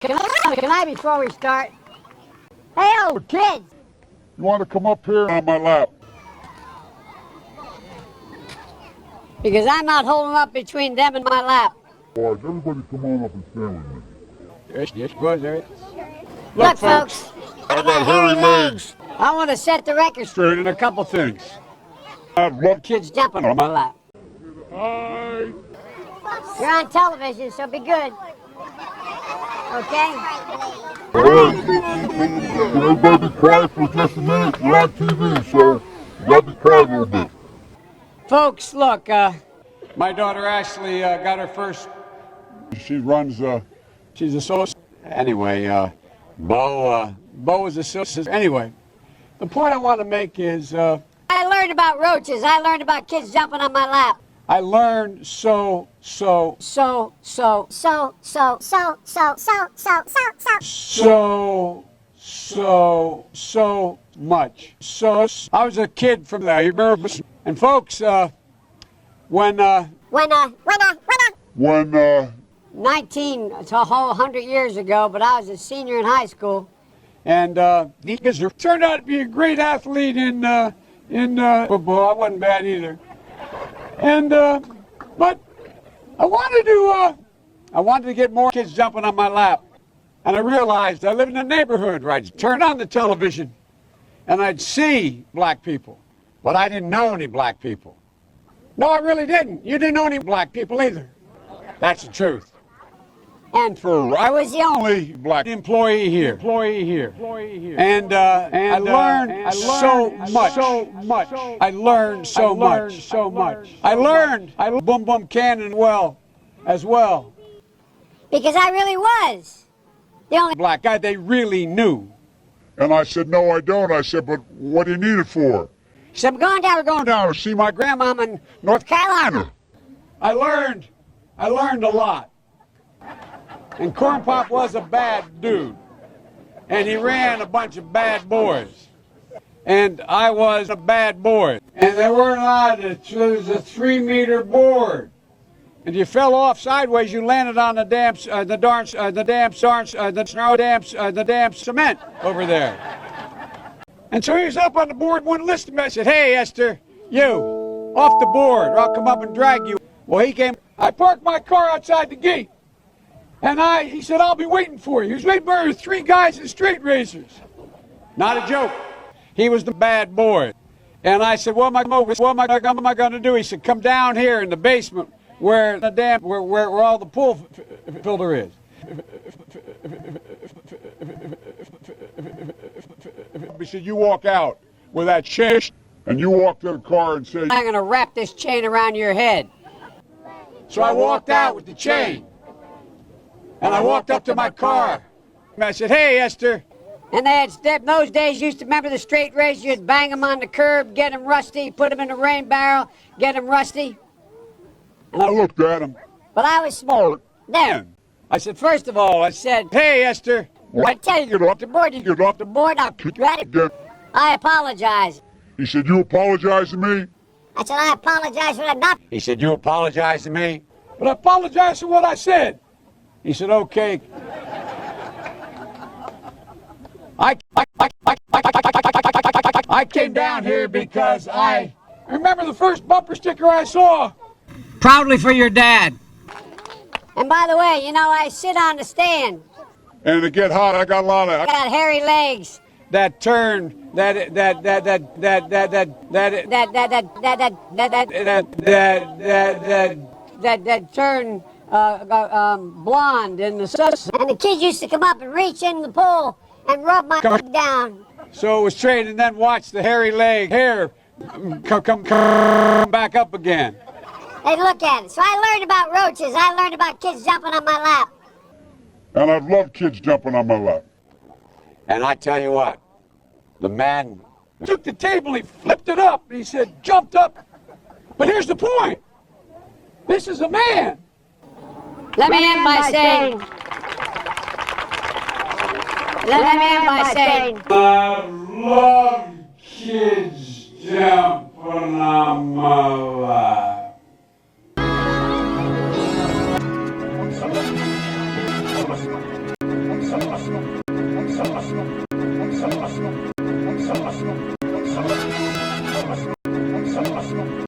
Can I before we start? Hey, old kids! You want to come up here on my lap? Because I'm not holding up between them and my lap. All right, everybody come on up and stand with me. Yes, brother. Look, folks, I got hairy legs. I want to set the record straight In a couple things. I love kids jumping on my lap. Hi. You're on television, so be good. Okay? Everybody be quiet for just a minute. We're on TV, so you gotta be quiet a little bit. Folks, look, My daughter Ashley got her first. She runs. She's a social. Anyway, Bo is a social. Anyway, the point I want to make is I learned about roaches. I learned about kids jumping on my lap. I learned so much. So I was a kid from there. You remember? And folks, when 19, it's a whole 100 years ago, but I was a senior in high school. and he turned out to be a great athlete in football. I wasn't bad either. And but I wanted to get more kids jumping on my lap. And I realized I live in a neighborhood where I'd turn on the television and I'd see black people. But I didn't know any black people. No, I really didn't. You didn't know any black people either. That's the truth. And I was the only Black employee here. And I learned so much. I learned so much. I learned Boom Boom Cannon as well. because I really was the only Black guy they really knew. And I said, no, I don't. I said, but what do you need it for? So I'm going down Down to see my grandmama in North Carolina. I learned a lot. And Corn Pop was a bad dude. And he ran a bunch of bad boys. And I was a bad boy. And they weren't allowed to, there was a 3-meter board. And you fell off sideways, you landed on the damn cement over there. And so he was up on the board, wouldn't listen to me. I said, hey, Esther, you, off the board, or I'll come up and drag you. Well, he came. I parked my car outside the gate. And he said, I'll be waiting for you. He was waiting for 3 guys in straight razors. Not a joke. He was the bad boy. And I said, what am I going to do? He said, come down here in the basement where all the pool filter is. He said, you walk out with that chain. And you walk to the car and say, I'm going to wrap this chain around your head. So I walked out with the chain. And I walked up to my car. And I said, hey, Esther. And they had those days, you used to remember the straight razors, you'd bang them on the curb, get them rusty, put them in a rain barrel, get them rusty. and I looked at him. But I was smart then. I said, first of all, I said, hey, Esther. I tell you, Get off the board, you Get off the board, I'll grab it. again. I apologize. He said, you apologize to me? I said, I apologize for that. Not. He said, you apologize to me? But I apologize for what I said. He said, okay. I came down here because I remember the first bumper sticker I saw. Proudly for your dad. And by the way, you know, I sit on the stand. And to get hot, I got a lot I of... got hairy legs. That turn, that turn blonde in the sun. And the kids used to come up and reach in the pool and rub my down. So it was straight, and then watch the hairy leg hair come back up again. They'd look at it. So I learned about roaches. I learned about kids jumping on my lap. And I've loved kids jumping on my lap. And I tell you what, the man took the table, he flipped it up, and he said, jumped up. But here's the point. This is a man. Let me end by saying. I love